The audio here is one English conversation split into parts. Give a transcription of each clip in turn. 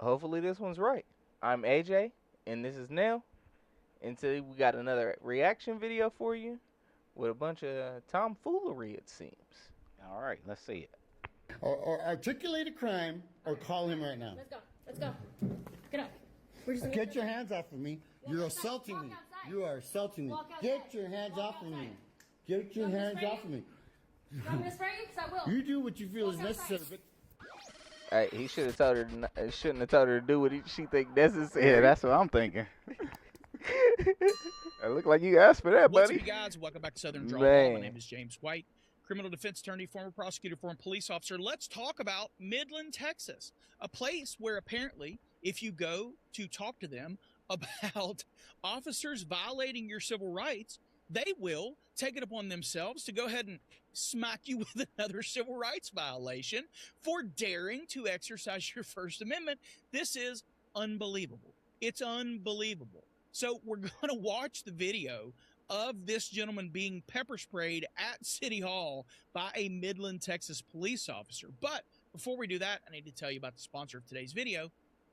Hopefully this one's right. I'm AJ, and this is Nell. And today we got another reaction video for you with a bunch of tomfoolery, it seems. All right, let's see it. Or articulate a crime, or call him right now. Let's go. Let's go. Get up. We're just Get your hands off of me. You're assaulting me. You are assaulting me. Get your hands off of me. Get your hands off of me. You want me to spray you? Because I will. You do what you feel is necessary, but Hey, he should have told her. Shouldn't have told her to do what she think necessary. Yeah, that's what I'm thinking. It look like you asked for that, What's buddy. up, you guys? Welcome back to Southern Draw. Man. My name is James White, criminal defense attorney, former prosecutor, former police officer. Let's talk about Midland, Texas, a place where apparently if you go to talk to them about officers violating your civil rights, they will take it upon themselves to go ahead and smack you with another civil rights violation for daring to exercise your First Amendment. This is unbelievable. It's unbelievable. So we're going to watch the video of this gentleman being pepper sprayed at City Hall by a Midland, Texas police officer. But before we do that, I need to tell you about the sponsor of today's video,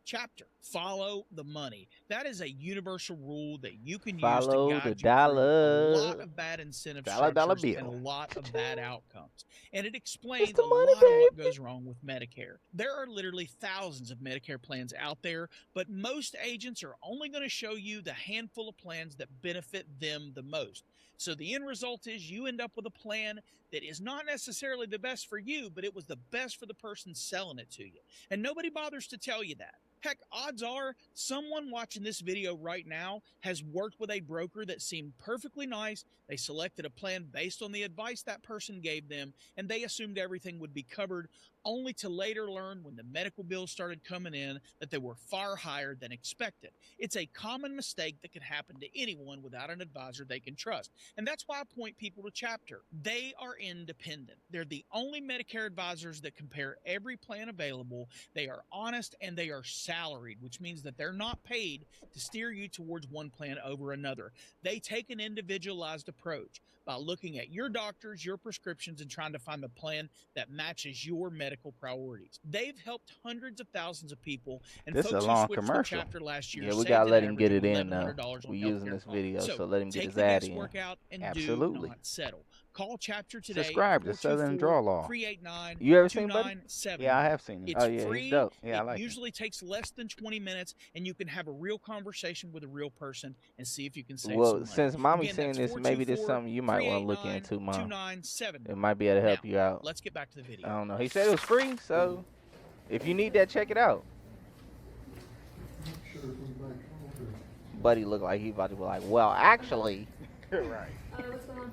Chapter. Follow the money. That is a universal rule that you can Follow use to the guide you dollar. through a lot of bad incentive Dollar structures bill. and a lot of bad outcomes. And it explains the a money, lot of what baby. goes wrong with Medicare. There are literally thousands of Medicare plans out there, but most agents are only going to show you the handful of plans that benefit them the most. So the end result is you end up with a plan that is not necessarily the best for you, but it was the best for the person selling it to you. And nobody bothers to tell you that. Heck, odds are someone watching this video right now has worked with a broker that seemed perfectly nice. They selected a plan based on the advice that person gave them, and they assumed everything would be covered, only to later learn when the medical bills started coming in that they were far higher than expected. It's a common mistake that can happen to anyone without an advisor they can trust. And that's why I point people to Chapter. They are independent. They're the only Medicare advisors that compare every plan available. They are honest and they are salaried, which means that they're not paid to steer you towards one plan over another. They take an individualized approach by looking at your doctors, your prescriptions, and trying to find the plan that matches your medical priorities. They've helped hundreds of thousands of people, and This is folks a who long switched to commercial. Chapter last year Yeah, we saved gotta an let him average get of it in now. $1,100 on We're using healthcare this costs. video, so let him get take his the ad in. guesswork out and Absolutely. do not settle. Call Chapter today. Subscribe to Southern Draw Law. 389 You ever seen Buddy? Yeah, I have seen it. It's Oh, yeah, he's free. dope. Yeah, I It like him. usually takes less than 20 minutes, and you can have a real conversation with a real person and see if you can save some Well, money. since Mommy's Again, saying that's this, maybe this is something you might want to look 424-389-2970. into, Mom. It might be able to help you out. Let's get back to the video. I don't know. He said it was free, so if you need that, check it out. Buddy looked like he about to be like, well, actually. Right. What's going on?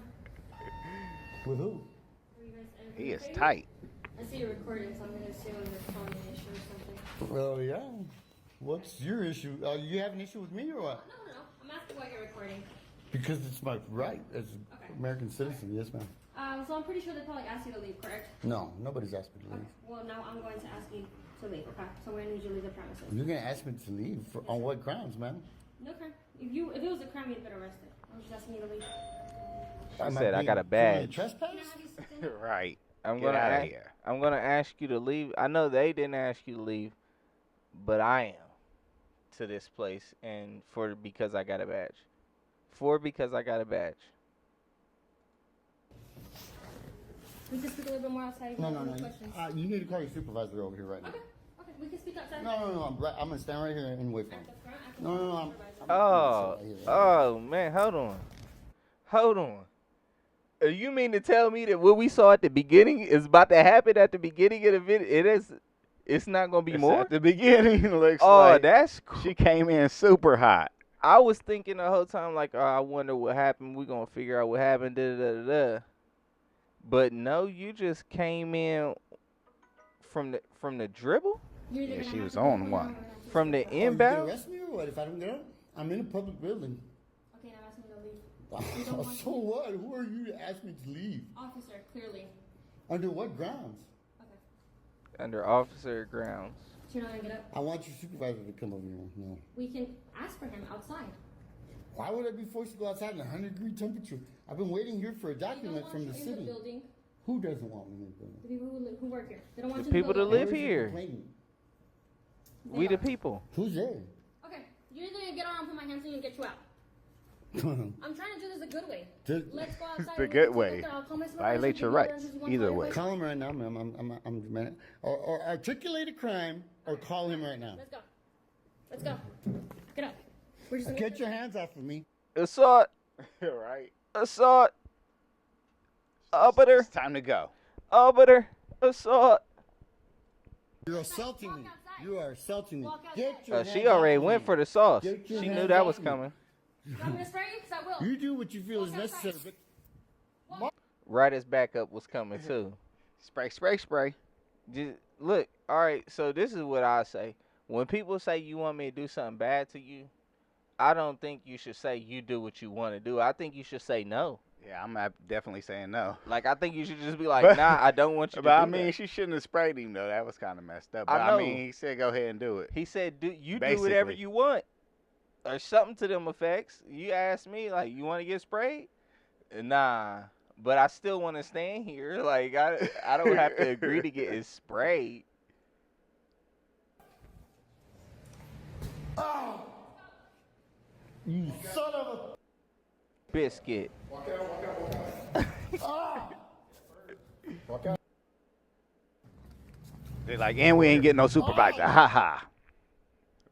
with who? Are you guys He is okay? tight. I see you're recording, so I'm going to assume there's probably an issue or something. Well, yeah. What's your issue? You have an issue with me or what? No. I'm asking why you're recording. Because it's my right as an Okay. American citizen. Yes, ma'am. So I'm pretty sure they probably asked you to leave, correct? No, nobody's asked me to leave. Well, now I'm going to ask you to leave, okay? So I'm going to need you to leave the premises. You're gonna ask me to leave on what grounds, ma'am? Okay. If it was a crime, you'd been arrested. I'm just asking you to leave. I Am said I being got a criminally badge. Trespass? Can I have you sit down? Right. I'm Get gonna outta ask, here. I'm gonna ask you to leave. I know they didn't ask you to leave, but I am to this place, and because I got a badge. Because I got a badge. We can speak a little bit more outside. if you No. have any questions. You need to call your supervisor over here right now. Okay. We can speak outside. No. I'm gonna stand right here and wait for him. At the front, I can No, call no, the I'm- supervisor. Oh man, hold on. You mean to tell me that what we saw at the beginning is about to happen at the beginning of the video? It's not gonna be It's more. at the beginning. Looks Oh, like that's cool. she came in super hot. I was thinking the whole time like, oh, I wonder what happened. We're gonna figure out what happened. Da. But no, you just came in from the dribble, You're either Yeah, gonna she have was to go on now one. or have to from sit the down. You gonna inbound. arrest me or what if I don't get up? I'm in a public building. Okay, now I'm asking you to leave. You don't want So to? what? Who are you to ask me to leave? Officer, clearly. Under what grounds? Okay. Under officer grounds. So you're not gonna get up? I want your supervisor to come over here. No. We can ask for him outside. Why would I be forced to go outside in a 100-degree temperature? I've been waiting here for a They don't document want from you the in city. the building. Who doesn't want me in the building? The people who work here. They don't want The you in people the that building. live Where is he here. complaining? We the people. Who's they? Okay, you're either gonna get on and put my hands on you and get you out. I'm trying to do this the good way. Let's go outside. The and good take way. it. I'll call my Violate your rights. Either way. Call him right now, ma'am. Or articulate a crime, or call him right now. Let's go. Let's go. Get up. We're just gonna Get your hands off of me. Assault. Right. Assault. Arbiter. It's time to go. Arbiter. Assault. You're assaulting me. You are assaulting me. Walk outside. Get your hands She already off of went me. for the sauce. Get your She knew hands that off was of me. coming. You want me to spray you? Because I will. You do what you feel is necessary. But Right as backup was coming too. Spray, spray, spray. Just look, all right. So this is what I say. When people say you want me to do something bad to you, I don't think you should say you do what you want to do. I think you should say no. Yeah, I'm definitely saying no. Like I think you should just be like, But- nah, I don't want you to But do I mean, that. she shouldn't have sprayed him though. That was kind of messed up. I But I know. mean, he said go ahead and do it. He said, do Basically. whatever you want, or something to them effects. You asked me like, you want to get sprayed? Nah, but I still want to stand here. Like I don't have to agree to get it sprayed. you son of a. Biscuit. They're like, and we ain't getting no supervisor. Ha ha.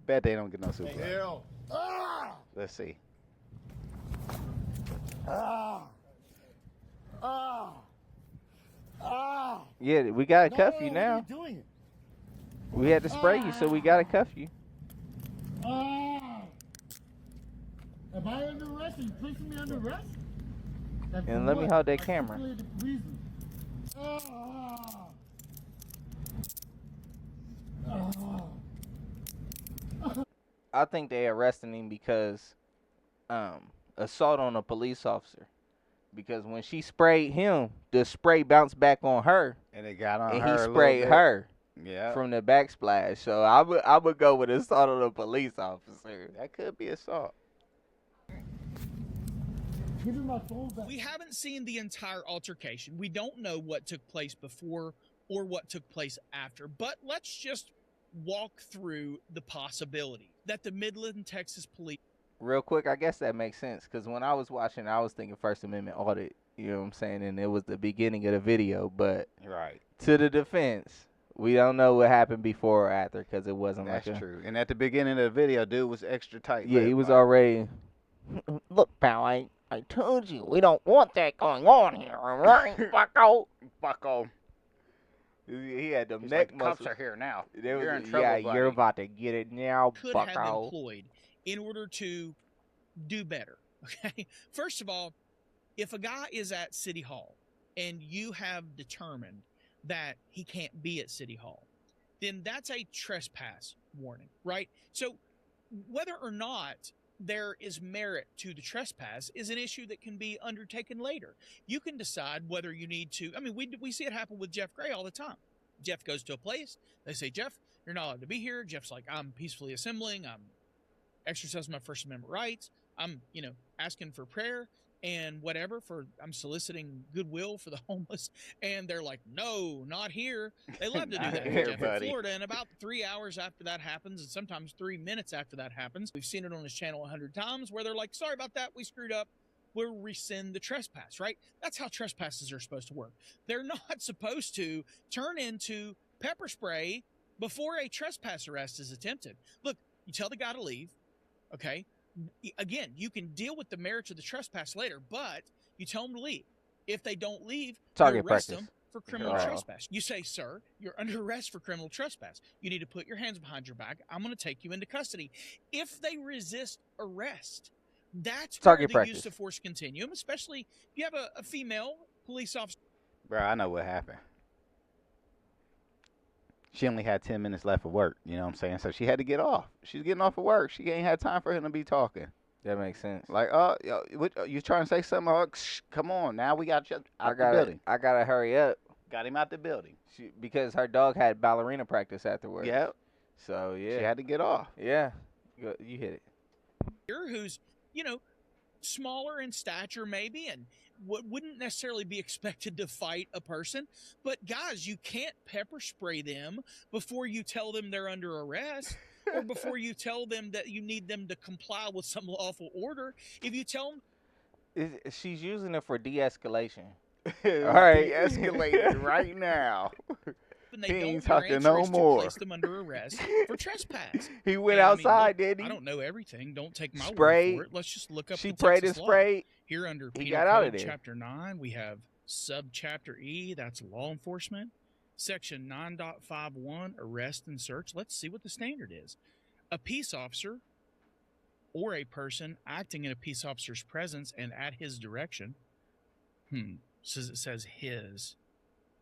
Bet they don't get no supervisor. Hell. Ah! Let's see. Ah! Ah! Ah! Yeah, we gotta cuff No, you what now. are you doing? We had to spray you, so we gotta cuff you. Ah! Am I under arrest? Are you placing me under arrest? And And for let me what? hold that camera. Articulate the reason. Ah! Ah! I think they arresting him because assault on a police officer. Because when she sprayed him, the spray bounced back on her, And it got on and her he a little sprayed bit. her Yeah. from the backsplash. So I would go with assault on a police officer. That could be assault. Give me my phone back. We haven't seen the entire altercation. We don't know what took place before or what took place after, but let's just walk through the possibility that the Midland, Texas police. Real quick, I guess that makes sense because when I was watching, I was thinking First Amendment audit. You know what I'm saying? And it was the beginning of the video. But Right. to the defense, we don't know what happened before or after because it wasn't That's like a. true. And at the beginning of the video, dude was extra tight. Yeah, he was like, already. Look, pal, I told you we don't want that going on here, all right, bucko? Bucko. He had them He's neck like, the cops muscles. are here now. They was- You're in trouble, yeah, buddy. you're about to get it now, could have bucko. employed in order to do better. Okay. First of all, if a guy is at City Hall and you have determined that he can't be at City Hall, then that's a trespass warning, right? So whether or not there is merit to the trespass is an issue that can be undertaken later. You can decide whether you need to. I mean, we see it happen with Jeff Gray all the time. Jeff goes to a place. They say, Jeff, you're not allowed to be here. Jeff's like, I'm peacefully assembling. I'm exercising my First Amendment rights. I'm, asking for prayer and whatever I'm soliciting goodwill for the homeless. And they're like, no, not here. They love to do Not that to here, Jeff in buddy. Florida. And about 3 hours after that happens, and sometimes 3 minutes after that happens, we've seen it on his channel 100 times where they're like, sorry about that. We screwed up. We'll rescind the trespass, right? That's how trespasses are supposed to work. They're not supposed to turn into pepper spray before a trespass arrest is attempted. Look, you tell the guy to leave, okay? Again, you can deal with the merits of the trespass later, but you tell them to leave. If they don't leave, Target you arrest practice. them for criminal Right. trespass. You say, sir, you're under arrest for criminal trespass. You need to put your hands behind your back. I'm going to take you into custody. If they resist arrest, that's Target where the use practice. of force continuum, especially if you have a female police officer. Bro, I know what happened. She only had 10 minutes left of work, you know what I'm saying? So she had to get off. She's getting off of work. She ain't had time for him to be talking. That makes sense. Like, yo, you trying to say something? Oh, come on, now we got you out the building. I gotta hurry up Got him out the building. because her dog had ballerina practice afterwards. Yep. So yeah, She had to get off. yeah, you hit it. who's, smaller in stature maybe, and wouldn't necessarily be expected to fight a person. But guys, you can't pepper spray them before you tell them they're under arrest or before you tell them that you need them to comply with some lawful order. If you tell them, She's using it for de-escalation. All right, de-escalated right now. and they He don't, ain't your talking answer no is to more. place them under arrest for trespass. He went And, outside, look, didn't he? I don't know everything. Don't take my Sprayed. word for it. Let's just look up She the prayed Texas and law. sprayed. Here under He Penal got out of Code there. Chapter 9, we have Subchapter E, that's law enforcement. Section 9.51, arrest and search. Let's see what the standard is. A peace officer or a person acting in a peace officer's presence and at his direction. It says his.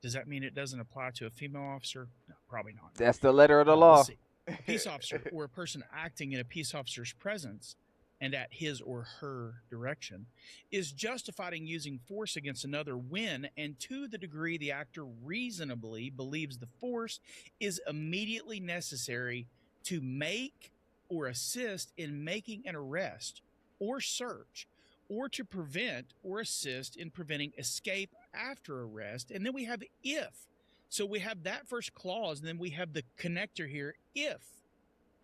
Does that mean it doesn't apply to a female officer? No, probably not. That's the letter of the Let's law. see. A peace officer or a person acting in a peace officer's presence and at his or her direction is justified in using force against another when and to the degree the actor reasonably believes the force is immediately necessary to make or assist in making an arrest or search, or to prevent or assist in preventing escape after arrest. And then we have if. So we have that first clause, and then we have the connector here, if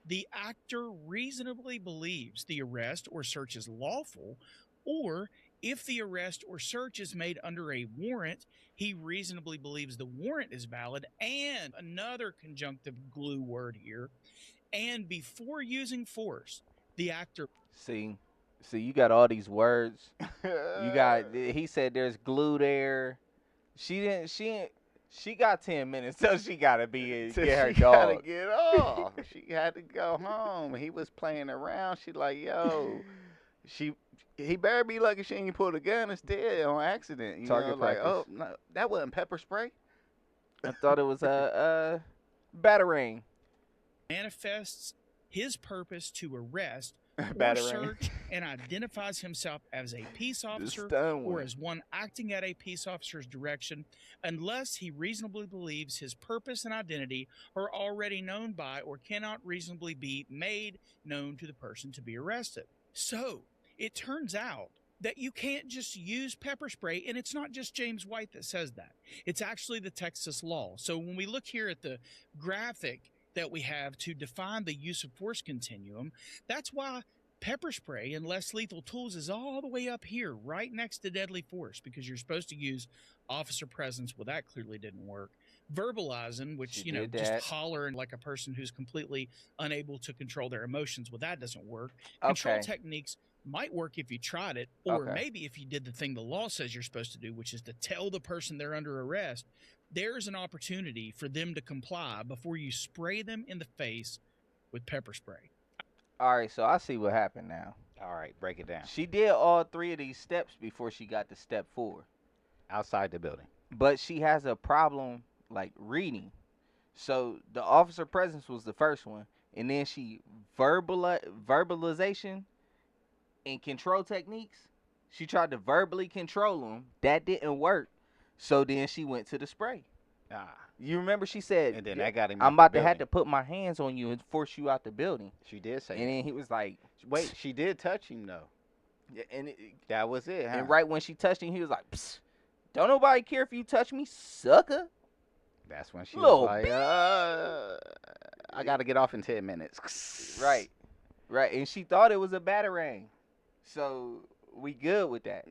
the actor reasonably believes the arrest or search is lawful, or if the arrest or search is made under a warrant, he reasonably believes the warrant is valid, and another conjunctive glue word here, and before using force, the actor... See, you got all these words. You got, he said there's glue there. She got 10 minutes, so she gotta get her She dog. gotta get off. She had to go home. He was playing around. She like, yo, he better be lucky she ain't pulled a gun instead on accident. You Target know, like, practice. oh, no, that wasn't pepper spray. I thought it was a batarang. manifests his purpose to arrest or Batarang. search and identifies himself as a peace officer stun or one. as one acting at a peace officer's direction unless he reasonably believes his purpose and identity are already known by or cannot reasonably be made known to the person to be arrested. So it turns out that you can't just use pepper spray, and it's not just James White that says that. It's actually the Texas law. So when we look here at the graphic that we have to define the use of force continuum, that's why pepper spray and less lethal tools is all the way up here, right next to deadly force, because you're supposed to use officer presence. Well, that clearly didn't work. Verbalizing, which, She you know, did just that. hollering like a person who's completely unable to control their emotions. Well, that doesn't work. Control Okay. techniques might work if you tried it, or Okay. maybe if you did the thing the law says you're supposed to do, which is to tell the person they're under arrest. There's an opportunity for them to comply before you spray them in the face with pepper spray. All right, so I see what happened now. All right, break it down. She did all 3 of these steps before she got to step 4. Outside the building. But she has a problem, like, reading. So the officer presence was the first one. And then she verbalization and control techniques. She tried to verbally control them. That didn't work. So then she went to the spray. You remember she said, And then that got him I'm out the about to have to building. put my hands on you and force you out the building. She did say And that. then he was like, Wait, she did touch him, though. and That was it, huh? and right when she touched him, he was like, psst, don't nobody care if you touch me, sucker. That's when she Little was like, I got to get off in 10 minutes. Right. And she thought it was a batarang. So we good with that.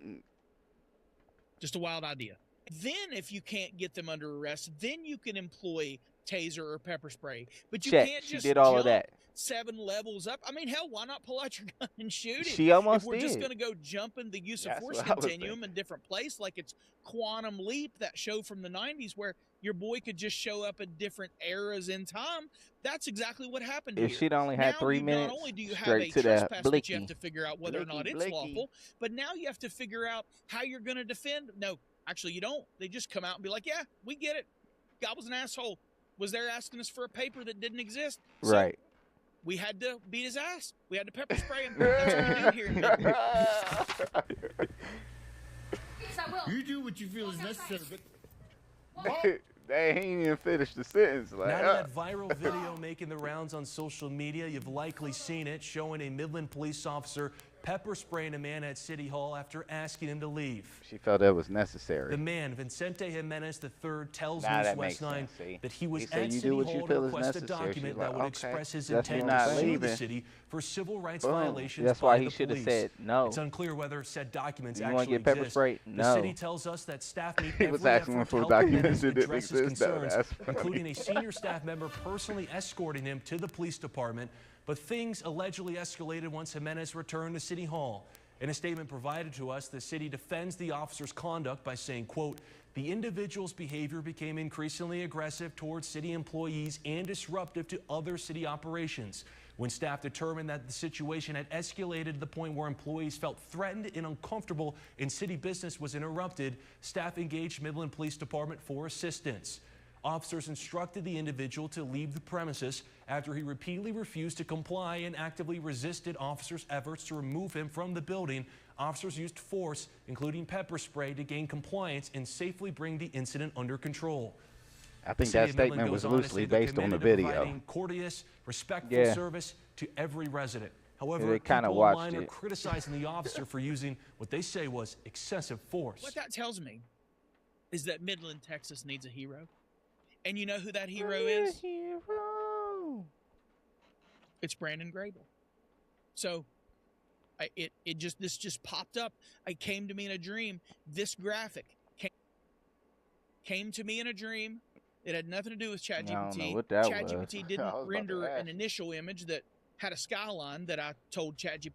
Just a wild idea. Then if you can't get them under arrest, then you can employ taser or pepper spray. But you Check. can't She just did all jump of that. 7 levels up. I mean, hell, why not pull out your gun and shoot it? She almost If we're just did. going to go jumping the use of That's force what I was continuum in different place, like it's Quantum Leap, that show from the 90s where your boy could just show up at different eras in time. That's exactly what happened If here. she'd only had Now 3 you minutes, not only do you have straight a to the trespass, but you blicky. have to figure out whether or not it's Blicky. lawful. But now you have to figure out how you're going to defend. No, actually, you don't. They just come out and be like, yeah, we get it. God was an asshole. Was there asking us for a paper that didn't exist? So Right. we had to beat his ass. We had to pepper spray him. That's what we do here in Midland. Yes, I will. You do what you feel is necessary, but They ain't even finished the sentence. Like, Now to that viral video making the rounds on social media. You've likely seen it, showing a Midland police officer pepper spraying a man at City Hall after asking him to leave. She felt that was necessary. The man, Vicente Jimenez III, tells Now News that West makes 9 sense, see? that he was He said, at "You City do what you Hall to feel is request a necessary." document She's that like, would "Okay, express his that's intent not to sue the leaving." city for civil rights Boom. violations That's by why the he should have police. said no. It's unclear whether said documents You want to actually get pepper exist. sprayed? The No. city tells us that staff meet He was every asking effort to for help documents Jimenez that didn't address his exist. No, concerns, that's funny. including a senior staff member personally escorting him to the police department. But things allegedly escalated once Jimenez returned to City Hall. In a statement provided to us, the city defends the officer's conduct by saying, quote, the individual's behavior became increasingly aggressive towards city employees and disruptive to other city operations. When staff determined that the situation had escalated to the point where employees felt threatened and uncomfortable and city business was interrupted, staff engaged Midland Police Department for assistance. Officers instructed the individual to leave the premises after he repeatedly refused to comply and actively resisted officers' efforts to remove him from the building. Officers used force, including pepper spray, to gain compliance and safely bring the incident under control. I think that statement was loosely based on the video. Providing courteous, respectful Yeah. service to every resident. However, they kinda people watched online are it. criticizing the officer for using what they say was excessive force. What that tells me is that Midland, Texas needs a hero. And you know who that hero is? Hero. It's Brandon Grable. So this just popped up. It came to me in a dream. This graphic came to me in a dream. It had nothing to do with ChatGPT. I don't know what that was. ChatGPT I was didn't about to render ask an initial image that had a skyline that I told ChatGPT.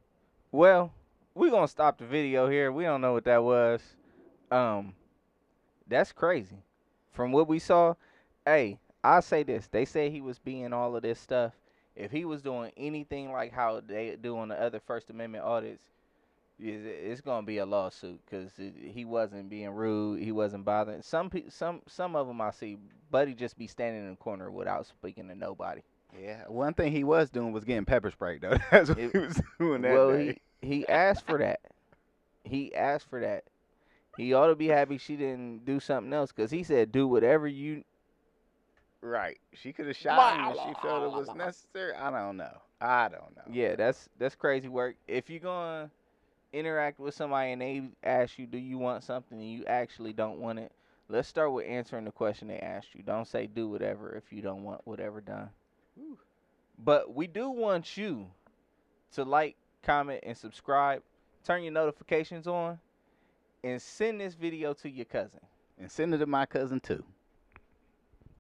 Well, we're going to stop the video here. We don't know what that was. That's crazy. From what we saw, hey, I'll say this. They say he was being all of this stuff. If he was doing anything like how they do on the other First Amendment audits, it's going to be a lawsuit because he wasn't being rude. He wasn't bothering. Some of them I see, Buddy just be standing in the corner without speaking to nobody. Yeah, one thing he was doing was getting pepper sprayed, though. That's what he was doing that Well, day. he asked for that. He asked for that. He ought to be happy she didn't do something else because he said, do whatever you... Right. She could have shot him if she felt it was necessary. I don't know. Yeah, that's crazy work. If you're going to interact with somebody and they ask you, do you want something, and you actually don't want it, let's start with answering the question they asked you. Don't say do whatever if you don't want whatever done. Whew. But we do want you to like, comment, and subscribe. Turn your notifications on. And send this video to your cousin. And send it to my cousin, too.